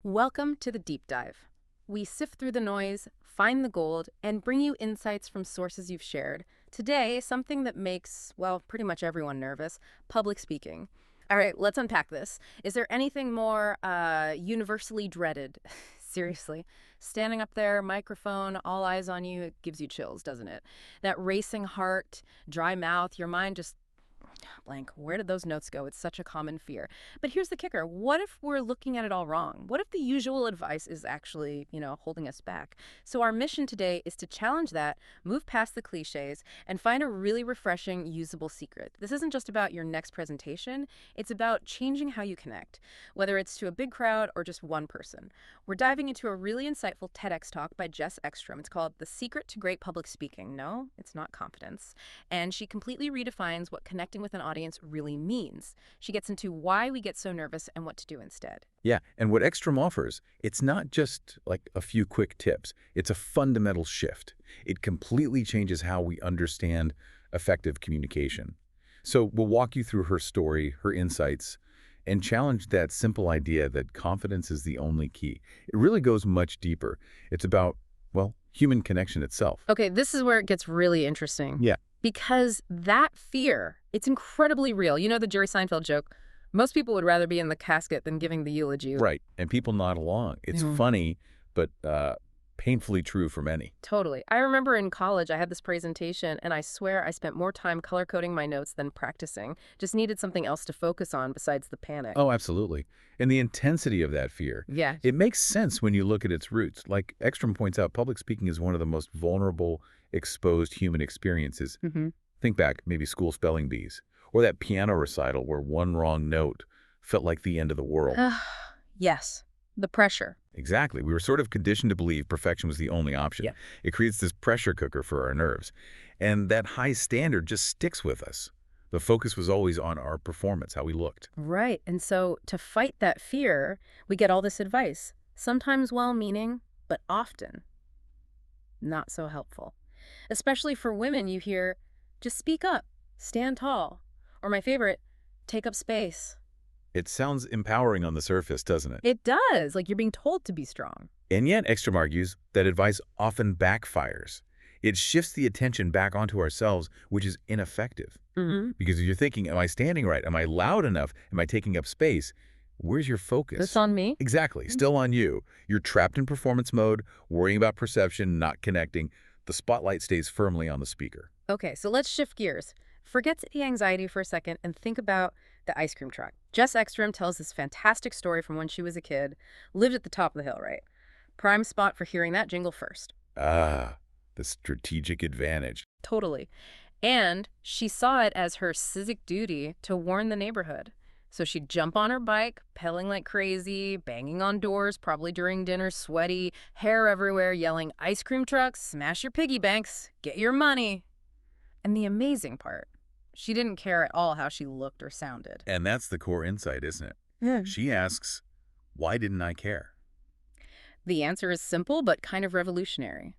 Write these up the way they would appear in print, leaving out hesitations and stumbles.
Welcome to the Deep Dive. We sift through the noise, find the gold, and bring you insights from sources you've shared. Today, something that makes, well, pretty much everyone nervous, public speaking. All right, let's unpack this. Is there anything more universally dreaded? Seriously. Standing up there, microphone, all eyes on you, it gives you chills, doesn't it? That racing heart, dry mouth, your mind just blank. Where did those notes go? It's such a common fear. But here's the kicker. What if we're looking at it all wrong? What if the usual advice is actually, holding us back? So our mission today is to challenge that, move past the cliches, and find a really refreshing, usable secret. This isn't just about your next presentation. It's about changing how you connect, whether it's to a big crowd or just one person. We're diving into a really insightful TEDx talk by Jess Ekstrom. It's called The Secret to Great Public Speaking. No, it's not confidence. And she completely redefines what connecting with an audience really means. She gets into why we get so nervous and what to do instead. Yeah, and what Ekstrom offers, it's not just like a few quick tips. It's a fundamental shift. It completely changes how we understand effective communication. So we'll walk you through her story, her insights, and challenge that simple idea that confidence is the only key. It really goes much deeper. It's about, well, human connection itself. Okay, this is where it gets really interesting. Yeah. Because that fear, it's incredibly real. You know the Jerry Seinfeld joke, most people would rather be in the casket than giving the eulogy. Right, and people nod along. It's Yeah. funny, but painfully true for many. Totally. I remember in college I had this presentation and I swear I spent more time color coding my notes than practicing. Just needed something else to focus on besides the panic. Oh, absolutely. And the intensity of that fear. Yeah. It makes sense when you look at its roots. Like Ekstrom points out, public speaking is one of the most vulnerable, exposed human experiences. Mm-hmm. Think back, maybe school spelling bees, or that piano recital where one wrong note felt like the end of the world. Yes. The pressure. Exactly. We were sort of conditioned to believe perfection was the only option. Yeah. It creates this pressure cooker for our nerves. And that high standard just sticks with us. The focus was always on our performance, how we looked. Right. And so to fight that fear, we get all this advice, sometimes well-meaning, but often not so helpful. Especially for women, you hear, just speak up, stand tall. Or my favorite, take up space. It sounds empowering on the surface, doesn't it? It does, like you're being told to be strong. And yet, Ekstrom argues that advice often backfires. It shifts the attention back onto ourselves, which is ineffective. Mm-hmm. Because if you're thinking, am I standing right? Am I loud enough? Am I taking up space? Where's your focus? This on me? Exactly. Still on you. You're trapped in performance mode, worrying about perception, not connecting. The spotlight stays firmly on the speaker. Okay, so let's shift gears. Forget the anxiety for a second and think about the ice cream truck. Jess Ekstrom tells this fantastic story from when she was a kid, lived at the top of the hill, right? Prime spot for hearing that jingle first. Ah, the strategic advantage. Totally. And she saw it as her civic duty to warn the neighborhood. So she'd jump on her bike, pedaling like crazy, banging on doors, probably during dinner, sweaty, hair everywhere, yelling, ice cream trucks, smash your piggy banks, get your money. And the amazing part, she didn't care at all how she looked or sounded. And that's the core insight, isn't it? Yeah. She asks, why didn't I care? The answer is simple but kind of revolutionary.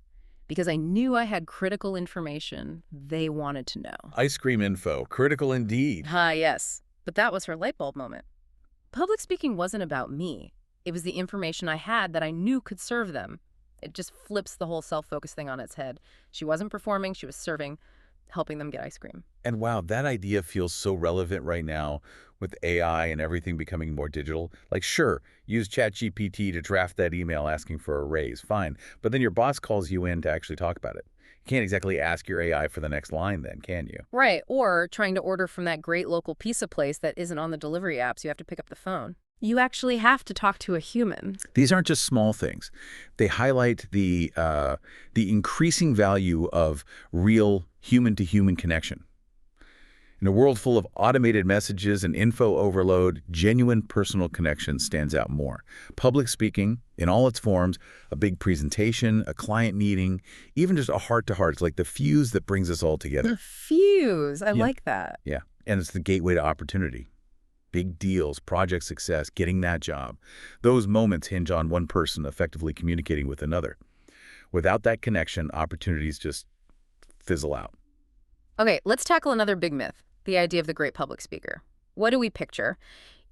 Because I knew I had critical information they wanted to know. Ice cream info, critical indeed. Yes. But that was her light bulb moment. Public speaking wasn't about me. It was the information I had that I knew could serve them. It just flips the whole self-focus thing on its head. She wasn't performing, she was serving, helping them get ice cream. And wow, that idea feels so relevant right now with AI and everything becoming more digital. Like, sure, use ChatGPT to draft that email asking for a raise, fine. But then your boss calls you in to actually talk about it. You can't exactly ask your AI for the next line then, can you? Right, or trying to order from that great local pizza place that isn't on the delivery app, so you have to pick up the phone. You actually have to talk to a human. These aren't just small things. They highlight the increasing value of real human-to-human connection. In a world full of automated messages and info overload, genuine personal connection stands out more. Public speaking, in all its forms, a big presentation, a client meeting, even just a heart-to-heart, it's like the fuse that brings us all together. The fuse. I Yeah. like that. Yeah, and it's the gateway to opportunity. Big deals, project success, getting that job. Those moments hinge on one person effectively communicating with another. Without that connection, opportunities just fizzle out. Okay, let's tackle another big myth, the idea of the great public speaker. What do we picture?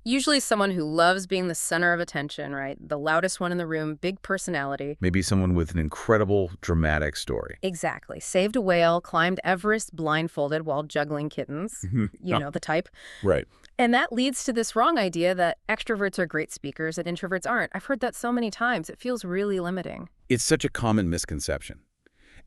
Usually someone who loves being the center of attention, right? The loudest one in the room, big personality. Maybe someone with an incredible dramatic story. Exactly. Saved a whale, climbed Everest blindfolded while juggling kittens. You Oh, know, the type. right. And that leads to this wrong idea that extroverts are great speakers and introverts aren't. I've heard that so many times. It feels really limiting. It's such a common misconception.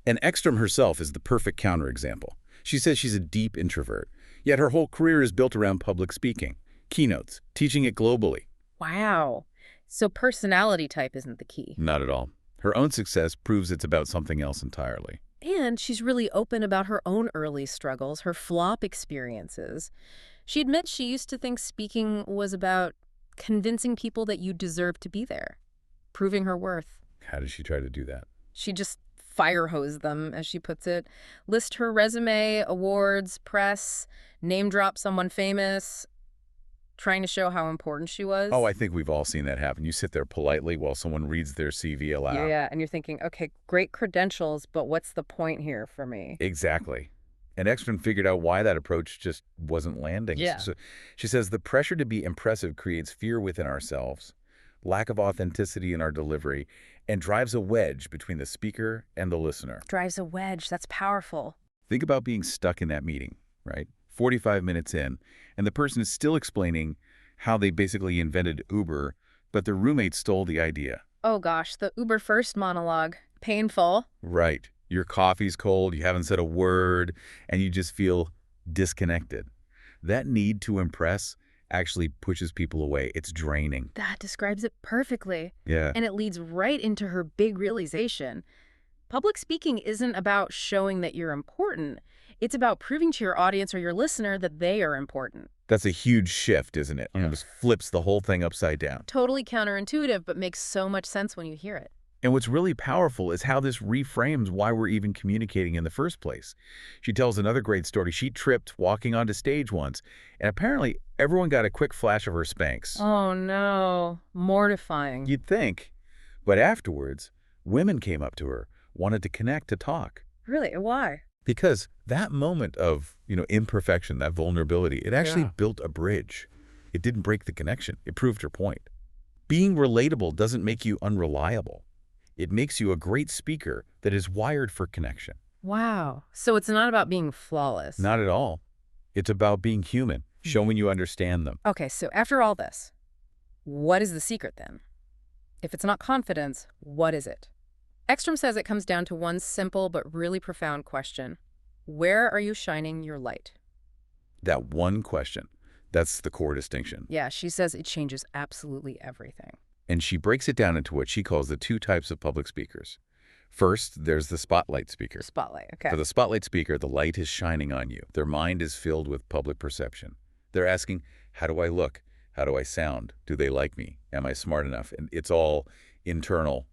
And Ekstrom herself is the perfect counterexample. She says she's a deep introvert, yet her whole career is built around public speaking, keynotes, teaching it globally. Wow. So personality type isn't the key. Not at all. Her own success proves it's about something else entirely. And she's really open about her own early struggles, her flop experiences. She admits she used to think speaking was about convincing people that you deserve to be there, proving her worth. How did she try to do that? She just fire hose them, as she puts it, list her resume, awards, press, name drop someone famous, trying to show how important she was. Oh, I think we've all seen that happen. You sit there politely while someone reads their CV aloud. Yeah, and you're thinking, okay, great credentials, but what's the point here for me? Exactly. And Ekstrom figured out why that approach just wasn't landing. Yeah. So she says the pressure to be impressive creates fear within ourselves, lack of authenticity in our delivery, and drives a wedge between the speaker and the listener. Drives a wedge. That's powerful. Think about being stuck in that meeting, right? 45 minutes in, and the person is still explaining how they basically invented Uber, but their roommate stole the idea. Oh gosh, the Uber first monologue. Painful. Right. Your coffee's cold, you haven't said a word, and you just feel disconnected. That need to impress actually pushes people away. It's draining. That describes it perfectly. Yeah. And it leads right into her big realization. Public speaking isn't about showing that you're important. It's about proving to your audience or your listener that they are important. That's a huge shift, isn't it? Yeah. It just flips the whole thing upside down. Totally counterintuitive, but makes so much sense when you hear it. And what's really powerful is how this reframes why we're even communicating in the first place. She tells another great story. She tripped walking onto stage once, and apparently everyone got a quick flash of her Spanx. Oh no, mortifying. You'd think. But afterwards, women came up to her, wanted to connect, to talk. Really? Why? Because that moment of, imperfection, that vulnerability, it actually built a bridge. It didn't break the connection. It proved her point. Being relatable doesn't make you unreliable. It makes you a great speaker that is wired for connection. Wow. So it's not about being flawless. Not at all. It's about being human, showing you understand them. Okay, so after all this, what is the secret then? If it's not confidence, what is it? Ekstrom says it comes down to one simple but really profound question. Where are you shining your light? That one question, that's the core distinction. Yeah, she says it changes absolutely everything. And she breaks it down into what she calls the two types of public speakers. First, there's the spotlight speaker. Spotlight, okay. For the spotlight speaker, the light is shining on you. Their mind is filled with public perception. They're asking, how do I look? How do I sound? Do they like me? Am I smart enough? And it's all internal,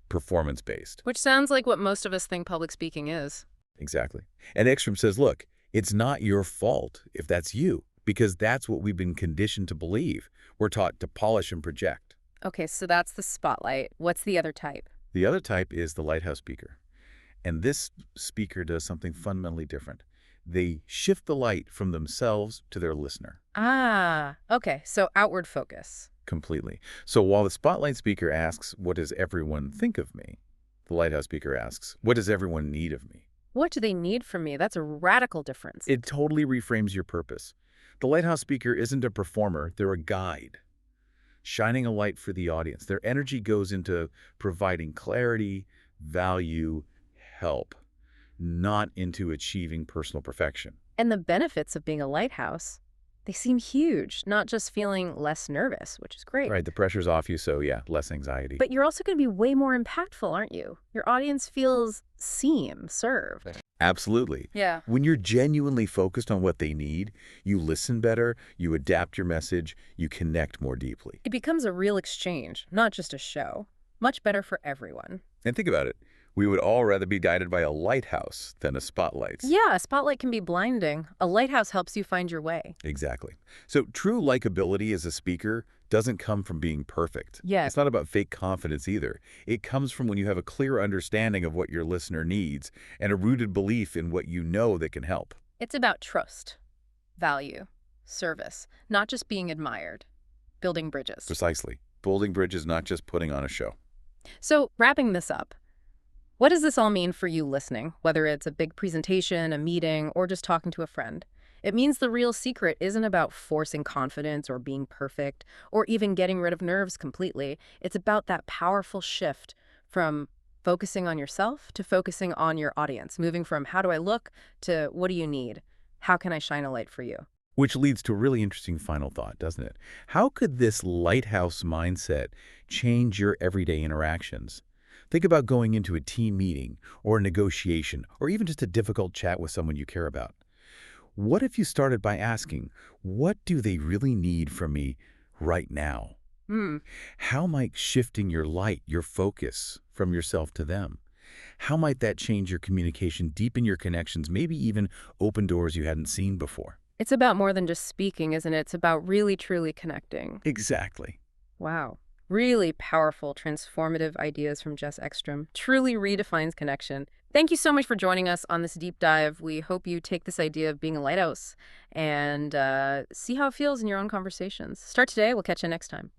performance-based. Which sounds like what most of us think public speaking is. Exactly. And Ekstrom says, look, it's not your fault if that's you, because that's what we've been conditioned to believe. We're taught to polish and project. Okay, so that's the spotlight. What's the other type? The other type is the lighthouse speaker. And this speaker does something fundamentally different. They shift the light from themselves to their listener. Ah, okay, so outward focus. Completely. So while the spotlight speaker asks, what does everyone think of me? The lighthouse speaker asks, what does everyone need of me? What do they need from me? That's a radical difference. It totally reframes your purpose. The lighthouse speaker isn't a performer, they're a guide, shining a light for the audience. Their energy goes into providing clarity, value, help, not into achieving personal perfection. And the benefits of being a lighthouse, they seem huge, not just feeling less nervous, which is great. Right, the pressure's off you, so yeah, less anxiety. But you're also going to be way more impactful, aren't you? Your audience feels seen, served. Absolutely. Yeah. When you're genuinely focused on what they need, you listen better, you adapt your message, you connect more deeply. It becomes a real exchange, not just a show. Much better for everyone. And think about it. We would all rather be guided by a lighthouse than a spotlight. Yeah, a spotlight can be blinding. A lighthouse helps you find your way. Exactly. So true likability as a speaker doesn't come from being perfect. Yes. It's not about fake confidence either. It comes from when you have a clear understanding of what your listener needs and a rooted belief in what you know that can help. It's about trust, value, Service, not just being admired. Building bridges. Precisely. Building bridges, not just putting on a show. So, wrapping this up, what does this all mean for you listening, whether it's a big presentation, a meeting, or just talking to a friend? It means the real secret isn't about forcing confidence or being perfect or even getting rid of nerves completely. It's about that powerful shift from focusing on yourself to focusing on your audience, moving from how do I look to what do you need? How can I shine a light for you? Which leads to a really interesting final thought, doesn't it? How could this lighthouse mindset change your everyday interactions? Think about going into a team meeting or a negotiation or even just a difficult chat with someone you care about. What if you started by asking, what do they really need from me right now? Hmm. How might shifting your light, your focus from yourself to them? How might that change your communication, deepen your connections, maybe even open doors you hadn't seen before? It's about more than just speaking, isn't it? It's about really, truly connecting. Exactly. Wow. Really powerful, transformative ideas from Jess Ekstrom. Truly redefines connection. Thank you so much for joining us on this deep dive. We hope you take this idea of being a lighthouse and see how it feels in your own conversations. Start today. We'll catch you next time.